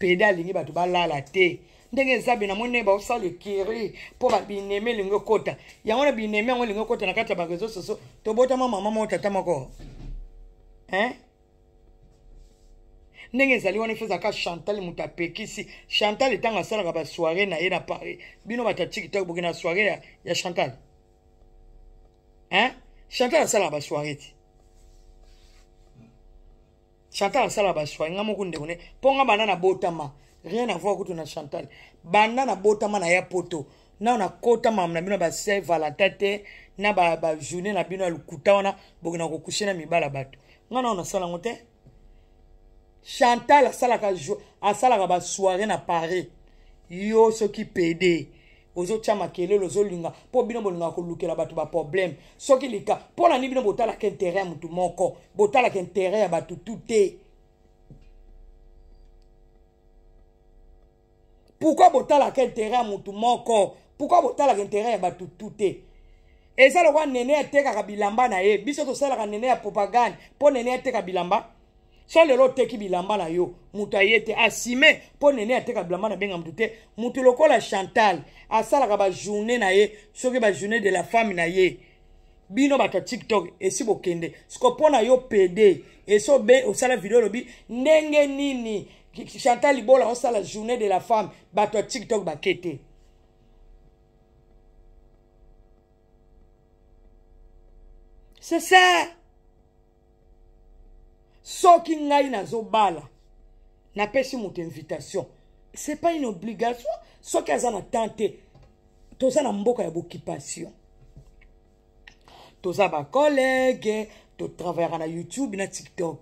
peda lingi batu balala te ndenge zabe na mone ba osala kiri po ba bineme lingo kota yango na bineme yango lingo kota na kati ya ba réseaux sociaux to bota mama mo tata moko ndenge zali wana feza ka Chantal mutapekisi Chantal etanga sala ba soirée na ye na Paris bino bata TikTok bokena soirée ya Chantal Chantal sala ba soirée ti Chantal sala ba soirée ngamo kunde kone ponga banana botama rien à voir avec Chantal banana botama na ya poto na na kota mamna bino ba save à la tête na ba journée na bino lukuta wana bokena ko coucher na mibala bato ngana ona sala ngote Chantal asala ba soirée na Paris yo soki pede ozo chama kelelo zo linga po bino bolinga ko lukela bato ba problème soki lika po na ni bino botala ka intérêt ya mutu moko botala ka intérêt ya bato touté pourquoi botala ka intérêt ya mutu moko pourquoi botala ka intérêt ya bato touté eza lo kwa nene ateka ka bilamba na ye biso to sala ka nene ya propagande po nene ateka bilamba so lelo teki bilamba na yo mutu ayete asime po nene ateka bilamba na benga mutu te mutu lokola Chantal asala ka ba journée na ye soki ba journée de la femme na ye bino bata TikTok esi bokende skopona yo PD eso be osala video lobi ndenge nini Chantal Libola osala journée de la femme bato TikTok bakete c'est ça. Soki ngai nazo bala na pesi moto invitation c'est pas une obligation soki azana tante toza na mboka ya occupation toza ba collègue to travailler na YouTube na TikTok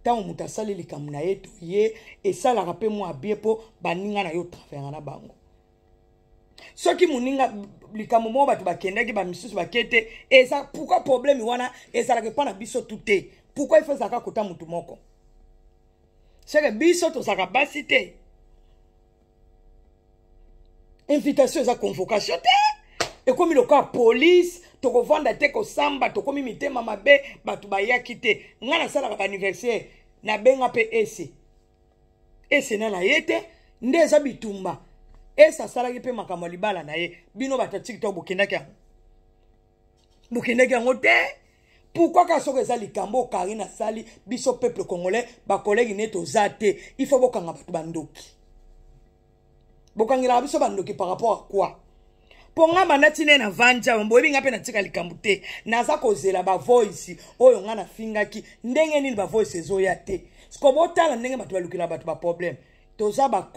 tango moto asali likambo na ye to ye esalaka pe mo abie po baninga na yo travailler na bango soki moninga likambo mo bato bakendaki ba misusu bakete eza pourquoi problème wana ezalaka pa na biso touté. Pourquoi il faut ça kota mutu moko? C'est que biso to saka basité. Invitation za convocation te. Et comme le cas police, to ko vanda te ko samba, to komi mitema mabe, batu ba yakite. Ngana sala ka anniversaire na benga pe ese. Ese na na yete, ndeza bitumba. Esa sala ki pe makambo libala na ye. Bino bata TikTok bokendaki yango. Bokendaki yango te. Pourquoi quand on a likambo Karina Sali biso peuple congolais ba collègue neto zate il faut bokanga batu bandoki bokangela biso bandoki par rapport à quoi ponga manatine na vanja mboyebi ngape na tika likambo te naza kozela ba voice oyo nga na fingaki ndenge nini ba voice ezoya te sko botala ndenge batu balukila batu ba problème toza ba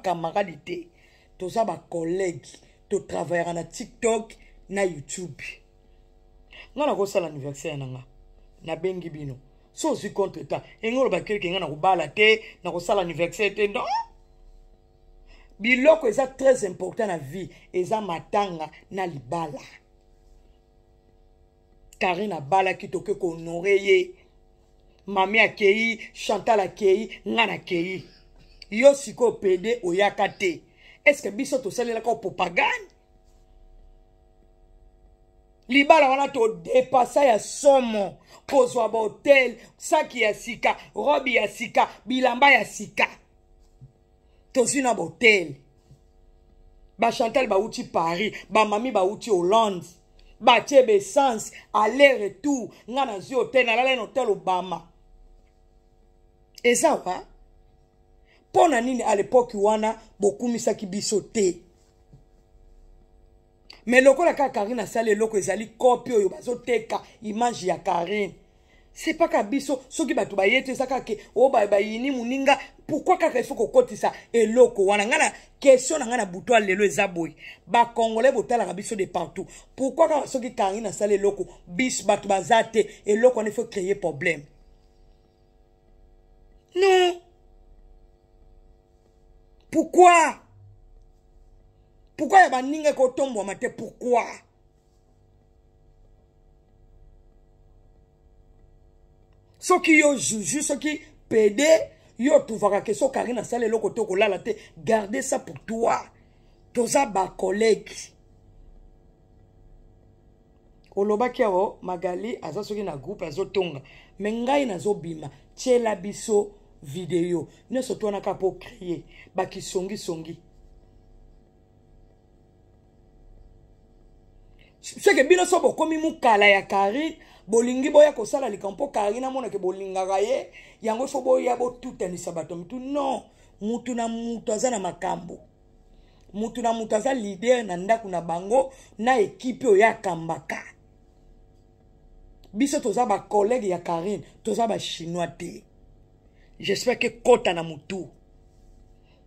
camarade te toza ba collègue to travailler na TikTok na YouTube. Ngana ko sala anniversaire nanga na bengi bino so si contre ta engolo ba kelke ngana ko bala te na ko sala anniversaire te non biloko eza très important na vie eza matanga na libala Karina bala kitoke ko honorer ye mami akei Chantal akei ngana akei yo siko PD oyaka te est-ce que biso to salela ko propagande libala wana to dépassa ya somo kozwa ba hotel saki ya sika robi ya sika bilamba ya sika tozina ba hotel ba Chantal ba uti Paris ba mami ba uti Hollande ba tiebe essence aller retour ngana zi hotel na lala hotel Obama eza wa pona nini à l'époque wana bokumisa ki biso te. Mais loko la Karine a salé loko ezali copie oyo bazoteka image ya Karine. C'est pas kabiso soki batu bayete saka ke o ba yini muninga pourquoi kaka il faut ko kotisa eloko wana ngana question ngana butwa lelo ezaboy ba congolais botala kabiso de partout pourquoi ka soki Karine a salé loko bis batu bazate eloko on il faut créer problème. Non. Pourquoi? Pourquoi y'a baninga ko tombo mate pourquoi? Ce qui yo juju, ce qui pede, yo trouvera que so Karine sale loko to ko lala te, gardez ça pour toi. Toza ba collègue. Oloba kiao Magali aza soki na groupe azo tonga. Mengai nazo bima, tchela biso vidéo ne surtout na ka pour crier ba ki songi c'est que bino so bokomi mukala ya Karine bolingi boya ko sala likampo Karine mona ke bolinga ye yango fo boya bo tutanisa bato mitu non mutu na mutu azana makambo mutu na mutu aza leader na ndaku na bango na équipe oya kambaka biso toza ba collègue ya Karine toza ba chinois te j'espère que kota na mutu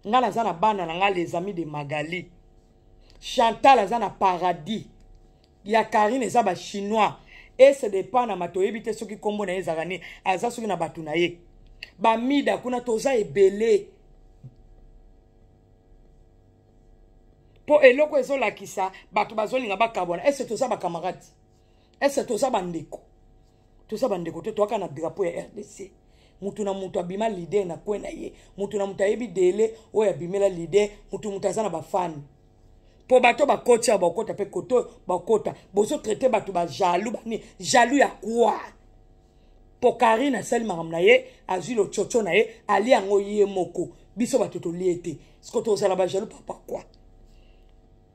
ngala azana bana na ngala les amis de Magali Chantal azana paradis ya Karine eza ba chinois et ça dépend na matoyebi te soki kombo na ezakani aza soki na batu na ye ba mida kuna toza ebele po eloko ezolakisa batu bazolinga bakabona ese toza ba camarade ese toza bandeko te toaka na drapeau ya RDC mutu na mutu abima leader na kwena ye mutu na mutu ayebi dele oya bimela leader mutu azana ba fan po bato bakota bakota pe koto bakota bozo traiter bato ba jaloux bani jaloux ya quoi po Karine asali makambo na ye azwi lo chocho na ye ali yango ye moko biso bato to liete siko tozala ba jaloux papa quoi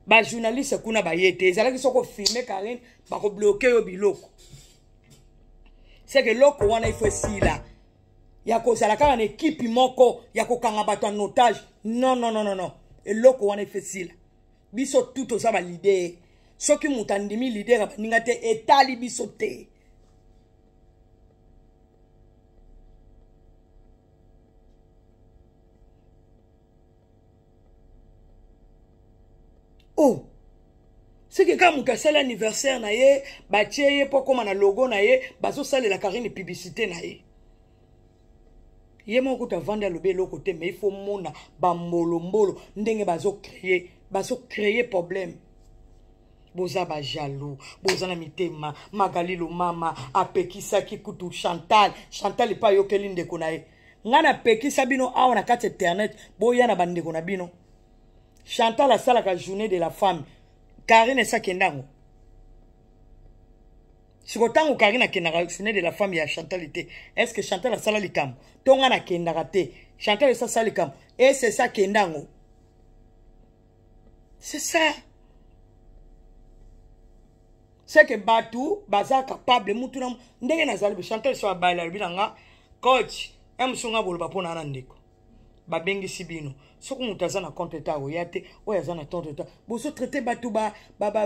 ba journaliste kuna ba yete ezalaki soko filmer Karine bako bloquer yo biloko c'est que loko wana il faut sila ya ko sala ka na équipe moko ya ko kanga bato en otage non et loko wana il faut sila biso tout oza ba leader soki mutandimi leader abaninga te etali biso te oh c'est que quand muta sala anniversaire na ye ba tie po koma na logo na ye bazo sala la Karine publicité na ye ye moko ta vendre le belo côté mais il faut mona ba mbolo ndenge bazo créer problème boza ba jaloux boza na mitema Magali lo mama apekisa ki kutu Chantal pa yokeli ndeko na ye ngana pekisa bino awa na kati internet boya na bandeko na bino Chantal a sala ka journée de la femme Karine sa kendango siko tango Karine a kendaka journée de la femme ya Chantal était est-ce que Chantal a sala likam tonga na kendaka te Chantal sa sala likam et c'est ça kendango c'est ça c'est que batu baza capable mutu na ndenge na zali Chantal so abala bilanga coach emsunga bolo pona na ndeko babengi sibino soko mutaza na compte ta oyate oyaza na compte ta boso traiter batu ba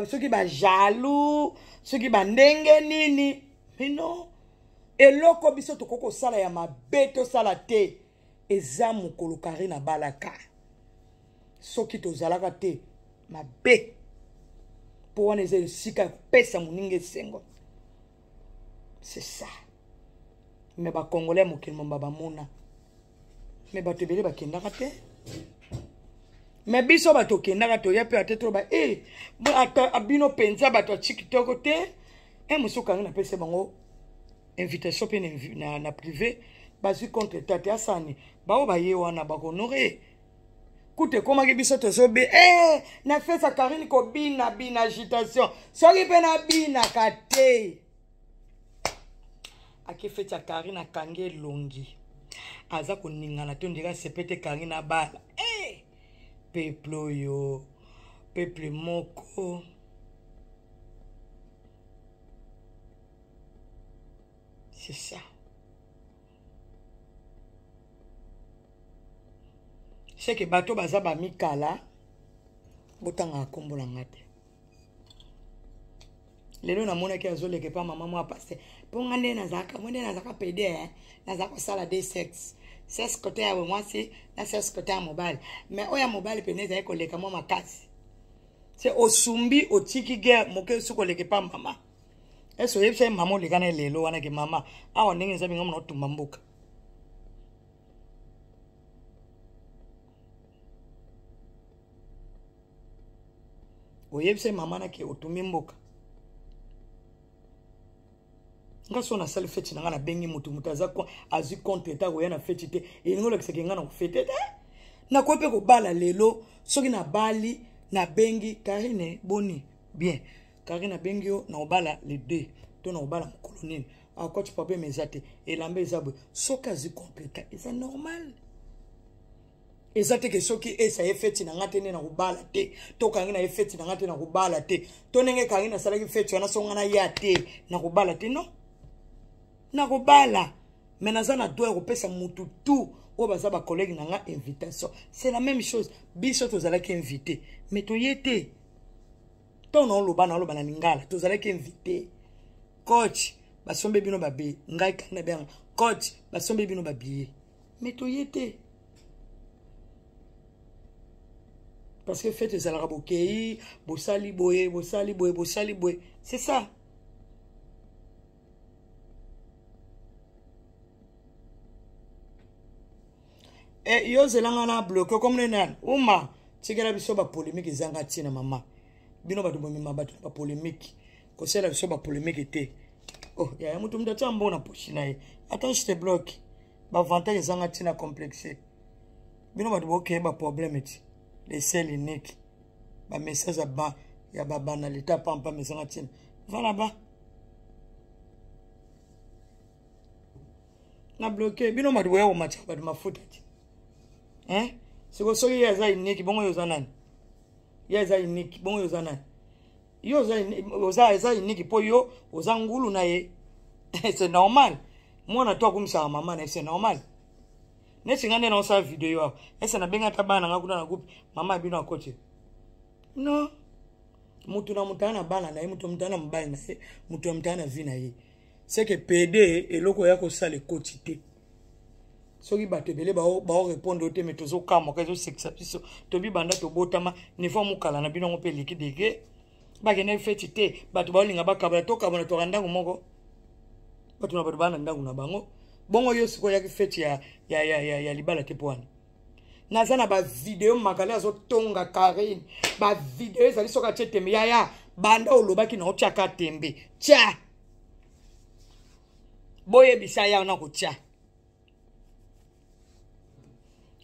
soki ba jaloux soki ba ndenge nini mais non eloko biso tokoko sala ya mabeto sala te eza mukolo Karine balaka soki tozalaka te mabe pour wana eza sika pesa muninge sengo c'est ça mais ba congolais mokili mbaba mona mais bato ebele bakendaka te mais biso bato kendaka to ya pe atetro ba abino penza bato chikitoko te musuka na pese bango invitation pe na privé bazwi contre tate asani bao ba ye wana bakonore kute koma ke biso to sobe na fesa Karine ko bina agitation soki pe na bina kate akefeta Karine akange longi aza koningana to ndika sepete Karine abala peuple yo peuple moko c'est ça c'est que bato baza ba mikala botanga kombola ngate lelo na mona ki azoleke pa mama mwa passe ponga nde nazaka pede nazaka sala des sex c'est côté ya moi c'est na c'est côté ya mobile mais oya mobile peneza eko leka mwa makasi c'est osumbi otiki guerre moke suko leke pa mama eso yepse mama leka na lelo wana ke mama awa ndenge nzabi ngomna otumba mbuka oyebise mama na ke otumi mboka nga so na sali feti na nga na bengi mutu aza kwa azi compte ta ko yana feti te elingo lekise ke nga na fete te na ko pe ko bala lelo soki na bali na bengi Karine boni bien Karine bengi yo na obala les deux to na obala mkolonini a coach problème ezate et lambe ezabwe soka zi complète c'est normal ezate que soki esa effet na ngate na kubala te to kangi na effet na ngate na kubala te to nenge kangi na sala ki effet wana songa na ya te na kubala te non na kubala menaza na doit repesa mutu tout o baza ba collègue na nga invitation c'est la même chose biso tozala ki invité mais to yete to non loba na lingala tozala ki invité coach basombe bino babe ngai kana bien coach basombe bino babier mais to yete parce que fait ezala bokei bosali boye c'est ça. Et yo zelanga na bloqué comme nenan uma tikela biso ba polémique ezanga tina mama bino batu bomima batu ba polémique ko sela biso ba polémique te oh ya mutu mdata mbona pochi naye attends je te bloque ba avantage ezanga tina complexé bino batu boke ba problème ti les seuls uniques ba message ba ya ba banalité pampa mesanga tina va là-bas na bloqué bino batu boya o match ba mafuta ti hein c'est que soki yaza unique bongo yoza nani yaza unique bongo yoza nani yoza yaza unique po yo oza ngulu na ye c'est normal mwana to akumisa mama na c'est normal nesi ngane na sa video yo esa na benga tabana ngakuna na groupe mama bino akoche non mutu na mutana bana na ye mutu mutana mbali na ye mutu mutana vina ye c'est que PD eloko yako sale coach te soki bato ebele bao répondre au thème tozo kama kazo sexa biso tobi banda to botama niveau mukala na bino mpe likideke bagene feti te bato baolinga bakabala to kabana to randango moko bato na bato bana ndango na bango bongo yo siko ya feti ya libala te poani nazana ba video makala azo tonga Karine ba video ezali soka chetembe ya banda olobaki na otiaka tembe tia boye bisaya na ko tia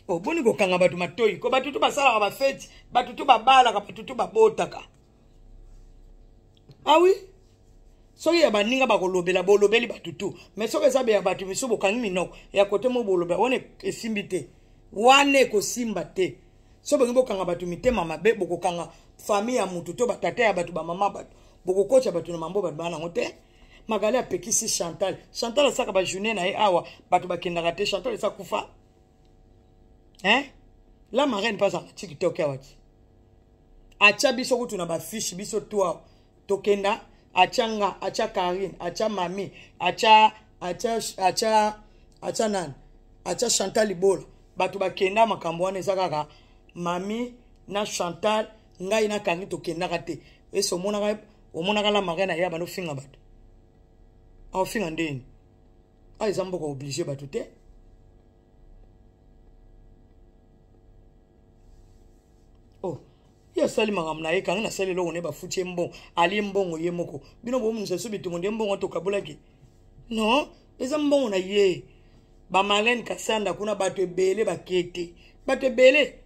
oh boni ko kanga batu matoi ko batu tu basala ba fete batu tu babala ka batu tu babotaka ah oui soki ya baninga bakolobela bolobeli batu tu mais soki sabe ya batu miso bokangi minoko ya kote mo bolobela one esimbi te wane ko simba te so bongi bokanga batu mitema mabe bokokanga famille ya mutu to batata ya batu ba mama batu bokokocha batu na mambo batu bana ngote magale apekisi Chantal saka ba journée na ye awa batu bakendaka te Chantal esa kufa. Hein? La marraine passe en TikTok awati. Acha biso kutu na ba fiche biso toi tokenda achanga acha Karine acha mami acha nan acha Chantal Libola batu bakenda makambo wana ezakaka mami na Chantal ngai na kangi tokenda kate eso omonaka la marraine ya bano finga batu au finga ndeni a ezambo ko obligé batu te. Oh, ya sali magamna ye kanga na sali lo ne ba fuche mbon ali mbongo ye moko bino bo munse so bitungo ndi mbongo to kabulaki non eza mbongo na ye ba Marlène Kasanda kuna bato ebele bakete bato ebele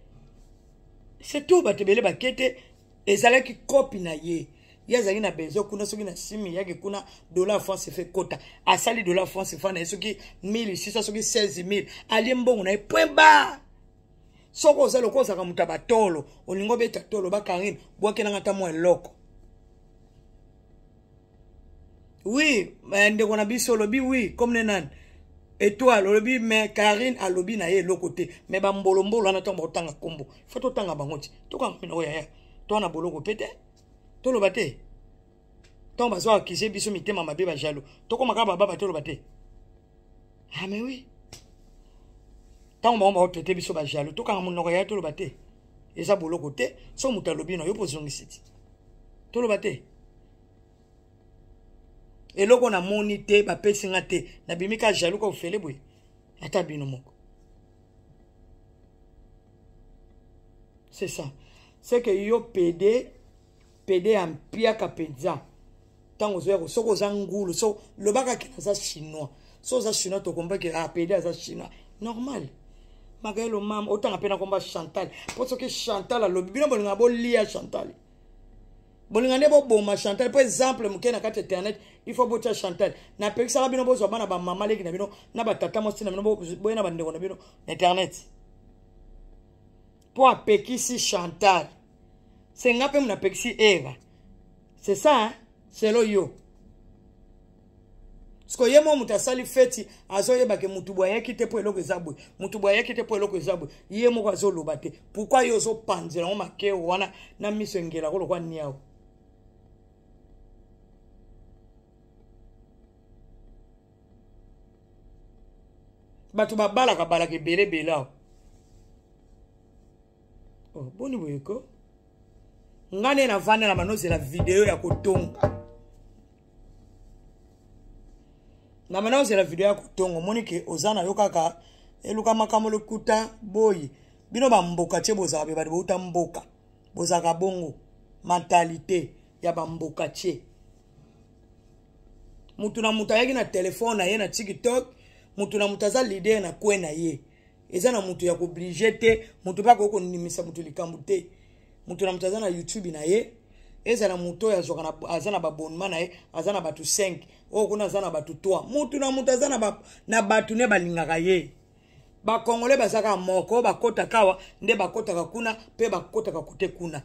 c'est tout bato ebele bakete ezalaki copie na ye yazaki na bezo kuna soki na simi yake kuna dollar France fait kota asali dollar France fa na soki 1600 soki 16000 ali mbongo na ye point bas. Soko zalo koza ka mutaba tolo olingo beta tolo ba Karine boke na ngata mo eloko oui ndeko na biso lobi oui comme nenan étoile lobi mais Karine a lobi na ye lokote mais ba mbolo na tomba otanga kombo faut totanga bangoti toka mina oya to na boloko pete tolo bate tomba zo akise biso mitema mabe ba jalo toko makaba baba tolo bate ah mais oui. Tant on va traiter biso ba jalo to kanga munoko ya to lo bate eza boloko te so mutalobi no yo pozongi siti to lo bate eloko na moni te ba pesinga te na bimika jalo ko fele boy ata bino moko c'est ça c'est que yo PD en pia kapenza tango zo soko zangulu so lo baka kinaza chinois so za chinois to komba ke PD za chinois normal. Magaelo mam autant apena komba Chantal parce que Chantal a lobi bino bolinga bolia Chantal bolingane bo boma Chantal par exemple muke na kati internet il faut bocha Chantal na pekisa bino bozo bana ba mama leki na bino na ba tata mo sina bino boye na bandeko na bino na internet pour apekisi Chantal c'est ngape muna pekisi Eva c'est ça hein? C'est lo yo Sko yemo mutasali feti azoyeba ke mutu boye kite po eloko ezabwe mutu boye kite po eloko ezabwe yemo kwa zo lobate pourquoi yo zo panzela o make wana na miso ngela ko lokwa niao batu babala ka bala ke bele bela oh boni boyeko ngane na vana na manoze la video ya kotonga na mana ozela video ya kutongo monike ozana yo kaka eluka makambo lokuta boyi bino bamboka che boza be bali bouta mboka boza ka bongo mentalité ya bamboka che mutu na mutu ayaki na telefone na ye na TikTok mutu na mutu aza leader na kwe na ye eza na mutu ya obligé te mutu pa ko nimisa mutu likambu te mutu na mutu aza na YouTube na ye eza na mutu ya zoka na azana ba bonnement na ye azana batu 5 o kuna azana batu 3 mutu na mutu azana na batu ne balingaka ye ba kongole bazaka moko bakota kawa nde bakota ka kuna pe bakota ka kote kuna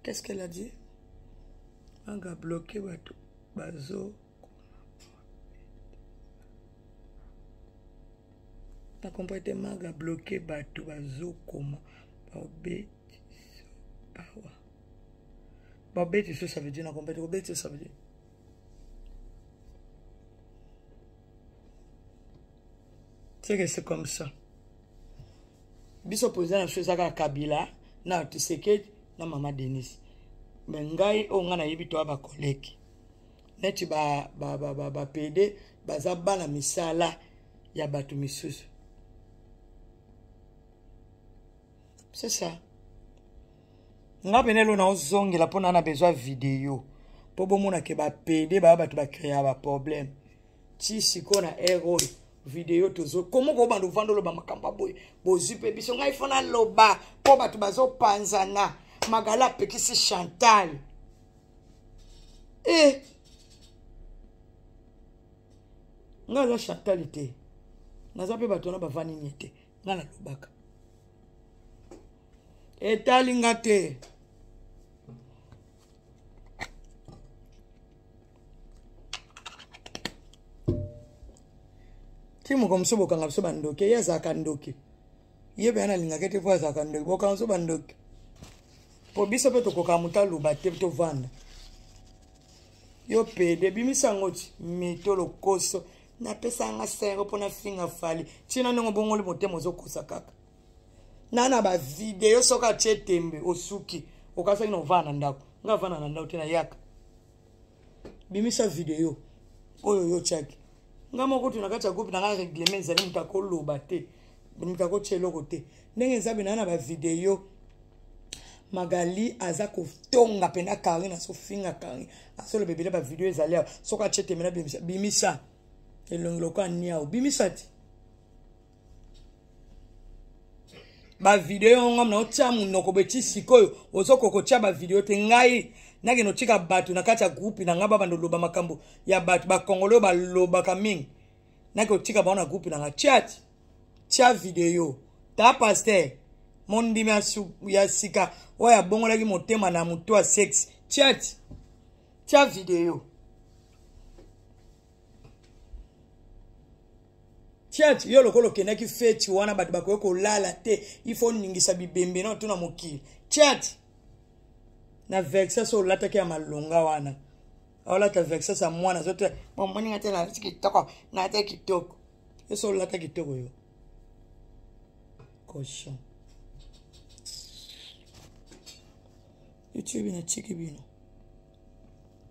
qu'est-ce qu'elle a dit anga bloqué batu bazo ta compris manga bloqué batu bazo koma babeti ça veut dire na compris babeti ça veut dire c'est que c'est comme ça biso poser na chose aka Kabila na Tshisekedi na mama Denis mais ngai o ngana yibito aba collègue neti ba PD baza bana misala ya batu misusu. C'est ça. Nga benelo na ozongela pona na besoin vidéo. Po bomona ke ba PD ba batu ba créer ba problème. Ti sikona error vidéo tozo. Comment ko bando vandolo ba makamba boy. Bozipe biso nga ifona loba po batu bazo panzana. Magala pekisi Chantal. Nga za Chantal te. Naza pe batu na ba vani nyete. Nga na lobaka. Etalingate. Timu komsobo kanga so bandoke yeza kandoke. Yebe ana lingakete fwa za kandoke boka so bandoke. Po biso pe to kokamuta luba te to vanda. Yo pede bimisa ngoti mitolo koso na pesa nga sengo pona finga fali. China ngo bongoli motemo zo kosa kaka. Nana ba video soka chetembe osuki okasa ino vana ndako nga vana na ndako tena yaka bimisa video oyo yo chaki nga moko tunakacha group na nga reglement zali mutako loba te mutako cheloko te ndenge nzabe nana ba video Magali aza kotonga pena kari na so finga kari asolo bebele ba video ezali soka chetembe na bimisa elongloka niao bimisa ti ba video ngam na otia munoko beti sikoyo ozoko kotia ba video te ngai nage no tika batu na kati ya group na ngaba bando loba makambo ya batu ba kongolo ba loba kaming nage otika ba na group na nga chat tia video ta pasteur mondi ya sika oya bongola ki motema na mutu wa sex chat tia video chat yo lokolo kenaki feti wana batu bakoye kolala te ifo ningisa bibembe na tuna mokili chat na vexa so lata ke malonga wana awala ta vexa sa mwana zote momoni ngate na kitoko na te kitoko eso lata kitoko yo cochon YouTube na chiki bino